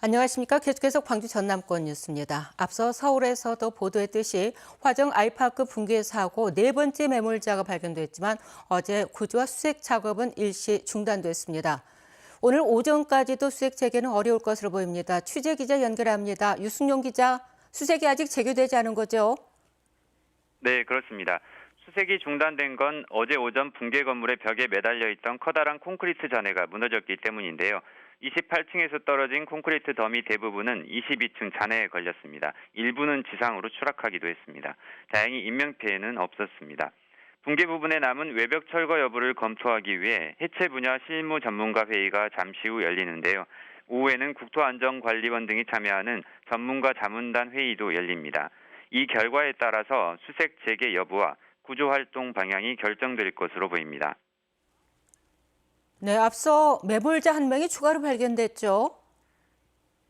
안녕하십니까. 계속해서 광주 전남권 뉴스입니다. 앞서 서울에서도 보도했듯이 화정 알파크 붕괴 사고 네 번째 매몰자가 발견됐지만 어제 구조와 수색 작업은 일시 중단됐습니다. 오늘 오전까지도 수색 재개는 어려울 것으로 보입니다. 취재 기자 연결합니다. 유승용 기자, 수색이 아직 재개되지 않은 거죠? 네, 그렇습니다. 수색이 중단된 건 어제 오전 붕괴 건물의 벽에 매달려 있던 커다란 콘크리트 잔해가 무너졌기 때문인데요. 28층에서 떨어진 콘크리트 더미 대부분은 22층 잔해에 걸렸습니다. 일부는 지상으로 추락하기도 했습니다. 다행히 인명피해는 없었습니다. 붕괴 부분에 남은 외벽 철거 여부를 검토하기 위해 해체 분야 실무 전문가 회의가 잠시 후 열리는데요. 오후에는 국토안전관리원 등이 참여하는 전문가 자문단 회의도 열립니다. 이 결과에 따라서 수색 재개 여부와 구조활동 방향이 결정될 것으로 보입니다. 네, 앞서 매몰자 한 명이 추가로 발견됐죠?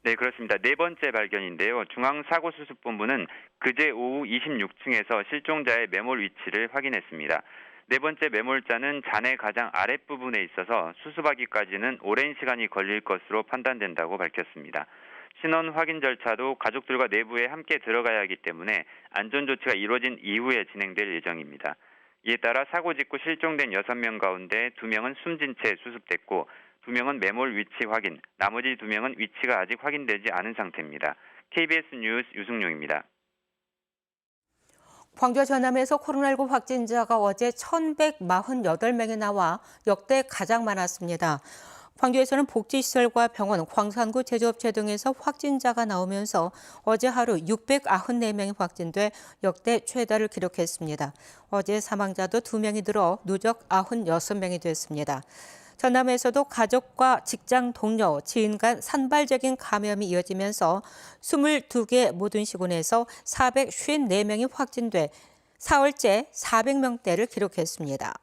네, 그렇습니다. 네 번째 발견인데요. 중앙사고수습본부는 그제 오후 26층에서 실종자의 매몰 위치를 확인했습니다. 네 번째 매몰자는 잔해 가장 아랫부분에 있어서 수습하기까지는 오랜 시간이 걸릴 것으로 판단된다고 밝혔습니다. 신원 확인 절차도 가족들과 내부에 함께 들어가야 하기 때문에 안전조치가 이루어진 이후에 진행될 예정입니다. 이에 따라 사고 직후 실종된 6명 가운데 2명은 숨진 채 수습됐고 2명은 매몰 위치 확인, 나머지 2명은 위치가 아직 확인되지 않은 상태입니다. KBS 뉴스 유승용입니다. 광주와 전남에서 코로나19 확진자가 어제 1,148명이 나와 역대 가장 많았습니다. 광주에서는 복지시설과 병원, 광산구 제조업체 등에서 확진자가 나오면서 어제 하루 694명이 확진돼 역대 최다를 기록했습니다. 어제 사망자도 2명이 늘어 누적 96명이 됐습니다. 전남에서도 가족과 직장 동료, 지인 간 산발적인 감염이 이어지면서 22개 모든 시군에서 454명이 확진돼 4월째 400명대를 기록했습니다.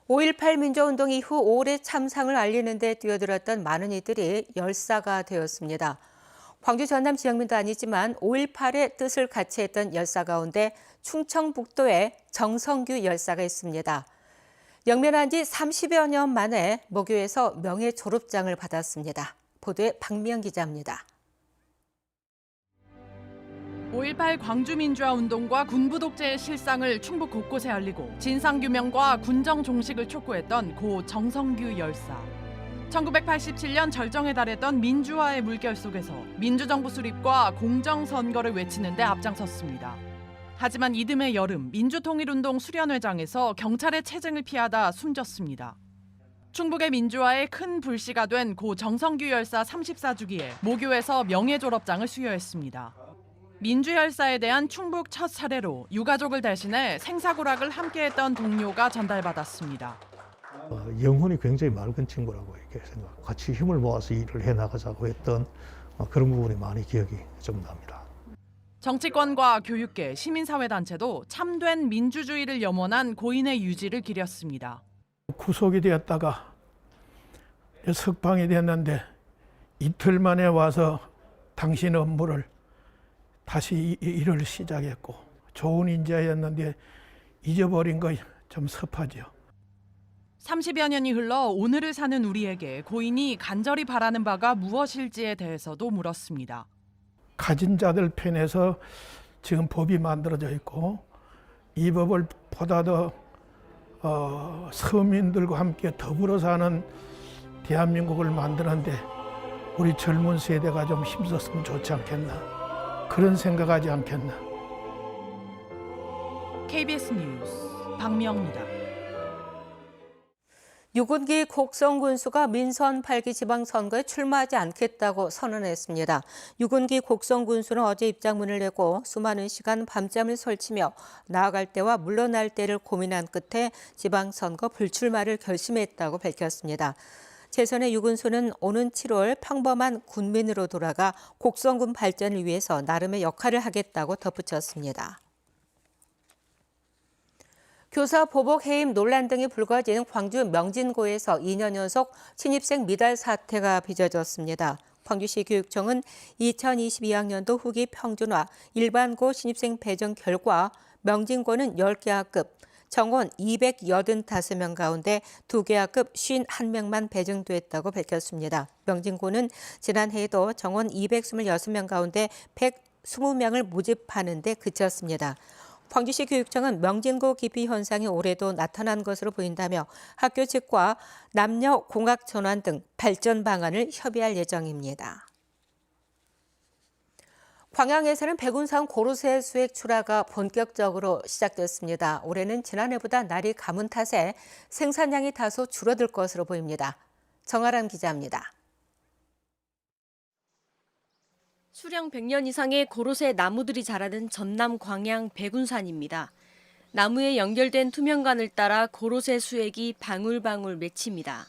5.18 민주화운동 이후 오래 참상을 알리는 데 뛰어들었던 많은 이들이 열사가 되었습니다. 광주 전남 지역민도 아니지만 5.18의 뜻을 같이 했던 열사 가운데 충청북도에 정성규 열사가 있습니다. 영면한 지 30여 년 만에 모교에서 명예 졸업장을 받았습니다. 보도에 박미영 기자입니다. 5.18 광주민주화운동과 군부 독재의 실상을 충북 곳곳에 알리고 진상규명과 군정 종식을 촉구했던 고 정성규 열사. 1987년 절정에 달했던 민주화의 물결 속에서 민주정부 수립과 공정선거를 외치는 데 앞장섰습니다. 하지만 이듬해 여름 민주통일운동 수련회장에서 경찰의 체증을 피하다 숨졌습니다. 충북의 민주화에 큰 불씨가 된 고 정성규 열사 34주기에 모교에서 명예졸업장을 수여했습니다. 민주열사에 대한 충북 첫 사례로 유가족을 대신해 생사고락을 함께했던 동료가 전달받았습니다. 영혼이 굉장히 맑은 친구라고 이렇게 생각. 같이 힘을 모아서 일을 해나가자고 했던 그런 부분이 많이 기억이 좀 납니다. 정치권과 교육계, 시민사회단체도 참된 민주주의를 염원한 고인의 유지를 기렸습니다. 구속이 되었다가 석방이 됐는데 이틀 만에 와서 당신 업무를 다시 일을 시작했고 좋은 인재였는데 잊어버린 거 좀 섭하죠. 30여 년이 흘러 오늘을 사는 우리에게 고인이 간절히 바라는 바가 무엇일지에 대해서도 물었습니다. 가진 자들 편에서 지금 법이 만들어져 있고 이 법을 보다 더 서민들과 함께 더불어 사는 대한민국을 만드는데 우리 젊은 세대가 좀 힘썼으면 좋지 않겠나. 그런 생각하지 않겠나. KBS 뉴스 박미영입니다. 유군기 곡성 군수가 민선 8기 지방선거에 출마하지 않겠다고 선언했습니다. 유군기 곡성 군수는 어제 입장문을 내고 수많은 시간 밤잠을 설치며 나아갈 때와 물러날 때를 고민한 끝에 지방선거 불출마를 결심했다고 밝혔습니다. 재선의 유 군수는 오는 7월 평범한 군민으로 돌아가 곡성군 발전을 위해서 나름의 역할을 하겠다고 덧붙였습니다. 교사 보복 해임 논란 등이 불거진 광주 명진고에서 2년 연속 신입생 미달 사태가 빚어졌습니다. 광주시 교육청은 2022학년도 후기 평준화 일반고 신입생 배정 결과 명진고는 10개 학급, 정원 285명 가운데 2계약급 51명만 배정됐다고 밝혔습니다. 명진고는 지난해에도 정원 226명 가운데 120명을 모집하는 데 그쳤습니다. 광주시 교육청은 명진고 기피 현상이 올해도 나타난 것으로 보인다며 학교 측과 남녀 공학 전환 등 발전 방안을 협의할 예정입니다. 광양에서는 백운산 고로쇠 수액 출하가 본격적으로 시작됐습니다. 올해는 지난해보다 날이 가문 탓에 생산량이 다소 줄어들 것으로 보입니다. 정아람 기자입니다. 수령 100년 이상의 고로쇠 나무들이 자라는 전남 광양 백운산입니다. 나무에 연결된 투명관을 따라 고로쇠 수액이 방울방울 맺힙니다.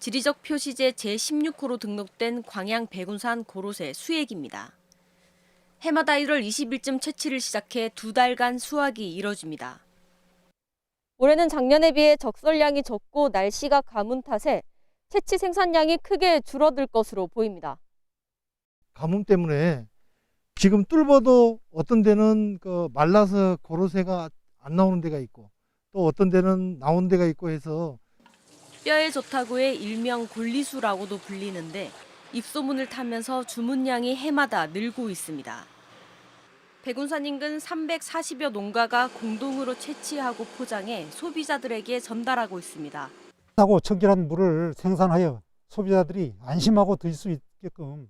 지리적 표시제 제16호로 등록된 광양 백운산 고로쇠 수액입니다. 해마다 1월 20일쯤 채취를 시작해 2달간 수확이 이뤄집니다. 올해는 작년에 비해 적설량이 적고 날씨가 가문 탓에 채취 생산량이 크게 줄어들 것으로 보입니다. 가뭄 때문에 지금 뚫어도 어떤 데는 말라서 고로쇠가 안 나오는 데가 있고 또 어떤 데는 나오는 데가 있고 해서 뼈에 좋다고의 일명 골리수라고도 불리는데 입소문을 타면서 주문량이 해마다 늘고 있습니다. 백운산 인근 340여 농가가 공동으로 채취하고 포장해 소비자들에게 전달하고 있습니다. 하고 청결한 물을 생산하여 소비자들이 안심하고 드실 수 있게끔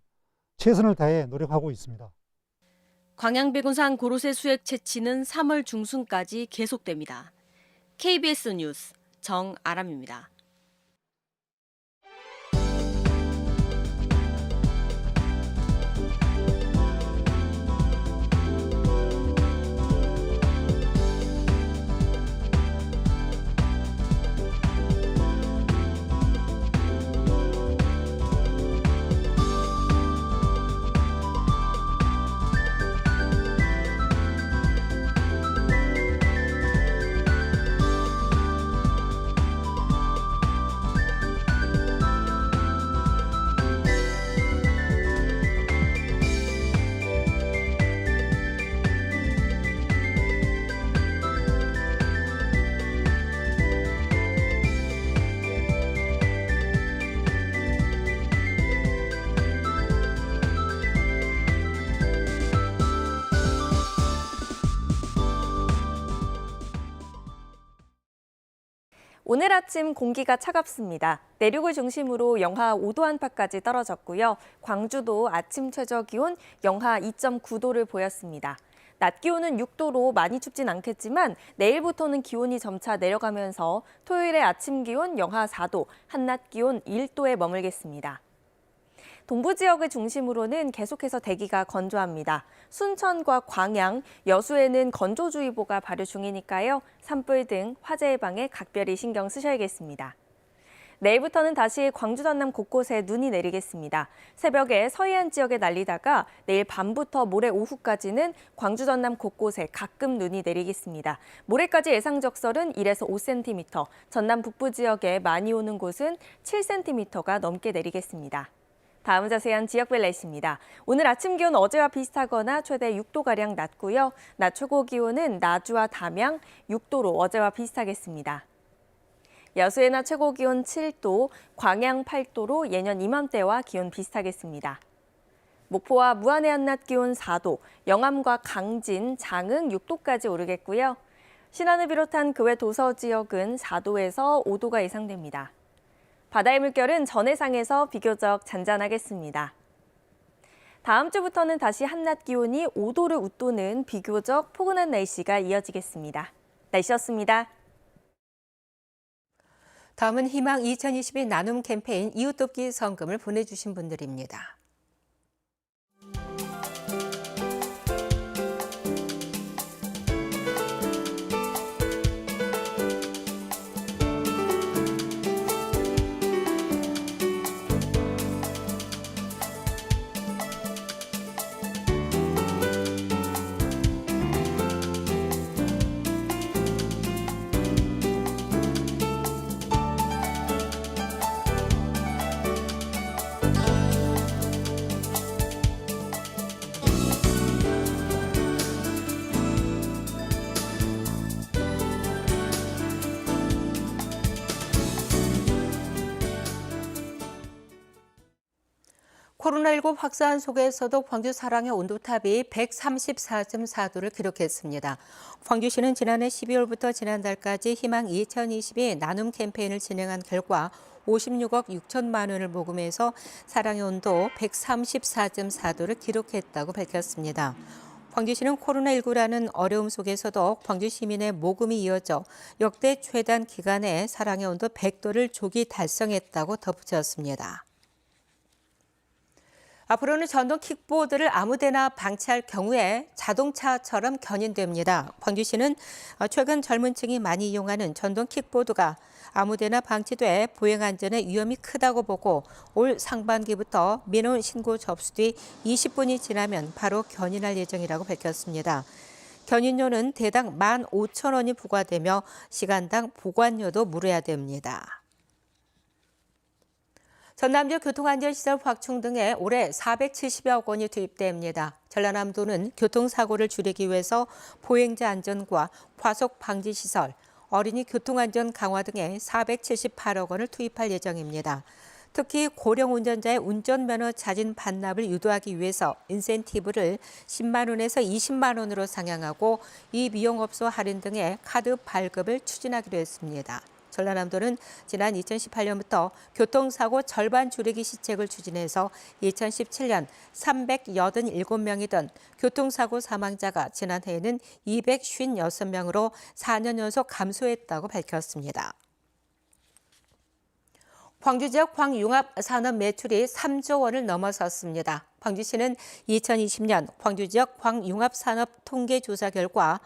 최선을 다해 노력하고 있습니다. 광양 백운산 고로쇠 수액 채취는 3월 중순까지 계속됩니다. KBS 뉴스 정아람입니다. 오늘 아침 공기가 차갑습니다. 내륙을 중심으로 영하 5도 안팎까지 떨어졌고요. 광주도 아침 최저 기온 영하 2.9도를 보였습니다. 낮 기온은 6도로 많이 춥진 않겠지만 내일부터는 기온이 점차 내려가면서 토요일에 아침 기온 영하 4도, 한낮 기온 1도에 머물겠습니다. 동부 지역을 중심으로는 계속해서 대기가 건조합니다. 순천과 광양, 여수에는 건조주의보가 발효 중이니까요. 산불 등 화재 예방에 각별히 신경 쓰셔야겠습니다. 내일부터는 다시 광주 전남 곳곳에 눈이 내리겠습니다. 새벽에 서해안 지역에 날리다가 내일 밤부터 모레 오후까지는 광주 전남 곳곳에 가끔 눈이 내리겠습니다. 모레까지 예상 적설은 1에서 5cm, 전남 북부 지역에 많이 오는 곳은 7cm가 넘게 내리겠습니다. 다음 자세한 지역별 날씨입니다. 오늘 아침 기온 어제와 비슷하거나 최대 6도가량 낮고요. 낮 최고 기온은 나주와 담양 6도로 어제와 비슷하겠습니다. 여수의 낮 최고 기온 7도, 광양 8도로 예년 이맘때와 기온 비슷하겠습니다. 목포와 무안의 한낮 기온 4도, 영암과 강진, 장흥 6도까지 오르겠고요. 신안을 비롯한 그 외 도서 지역은 4도에서 5도가 예상됩니다. 바다의 물결은 전해상에서 비교적 잔잔하겠습니다. 다음 주부터는 다시 한낮 기온이 5도를 웃도는 비교적 포근한 날씨가 이어지겠습니다. 날씨였습니다. 다음은 희망 2022 나눔 캠페인 이웃돕기 성금을 보내주신 분들입니다. 코로나19 확산 속에서도 광주 사랑의 온도탑이 134.4도를 기록했습니다. 광주시는 지난해 12월부터 지난달까지 희망 2022 나눔 캠페인을 진행한 결과 56억 6천만 원을 모금해서 사랑의 온도 134.4도를 기록했다고 밝혔습니다. 광주시는 코로나19라는 어려움 속에서도 광주 시민의 모금이 이어져 역대 최단 기간에 사랑의 온도 100도를 조기 달성했다고 덧붙였습니다. 앞으로는 전동 킥보드를 아무데나 방치할 경우에 자동차처럼 견인됩니다. 광주시는 최근 젊은 층이 많이 이용하는 전동 킥보드가 아무데나 방치돼 보행 안전에 위험이 크다고 보고 올 상반기부터 민원 신고 접수 뒤 20분이 지나면 바로 견인할 예정이라고 밝혔습니다. 견인료는 대당 15,000원이 부과되며 시간당 보관료도 물어야 됩니다. 전남도 교통안전시설 확충 등에 올해 470여 원이 투입됩니다. 전라남도는 교통사고를 줄이기 위해서 보행자 안전과 과속 방지 시설, 어린이 교통안전 강화 등에 478억 원을 투입할 예정입니다. 특히 고령 운전자의 운전면허 자진 반납을 유도하기 위해서 인센티브를 10만 원에서 20만 원으로 상향하고 이 미용업소 할인 등의 카드 발급을 추진하기로 했습니다. 전라남도는 지난 2018년부터 교통사고 절반 줄이기 시책을 추진해서 2017년 387명이던 교통사고 사망자가 지난해에는 256명으로 4년 연속 감소했다고 밝혔습니다. 광주 지역 광융합 산업 매출이 3조 원을 넘어섰습니다. 광주시는 2020년 광주 지역 광융합 산업 통계 조사 결과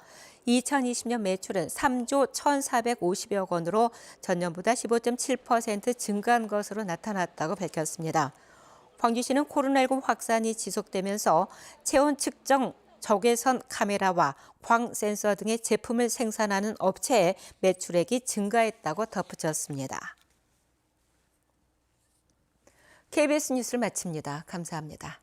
2020년 매출은 3조 1,450여 원으로 전년보다 15.7% 증가한 것으로 나타났다고 밝혔습니다. 광주시는 코로나19 확산이 지속되면서 체온 측정 적외선 카메라와 광 센서 등의 제품을 생산하는 업체의 매출액이 증가했다고 덧붙였습니다. KBS 뉴스를 마칩니다. 감사합니다.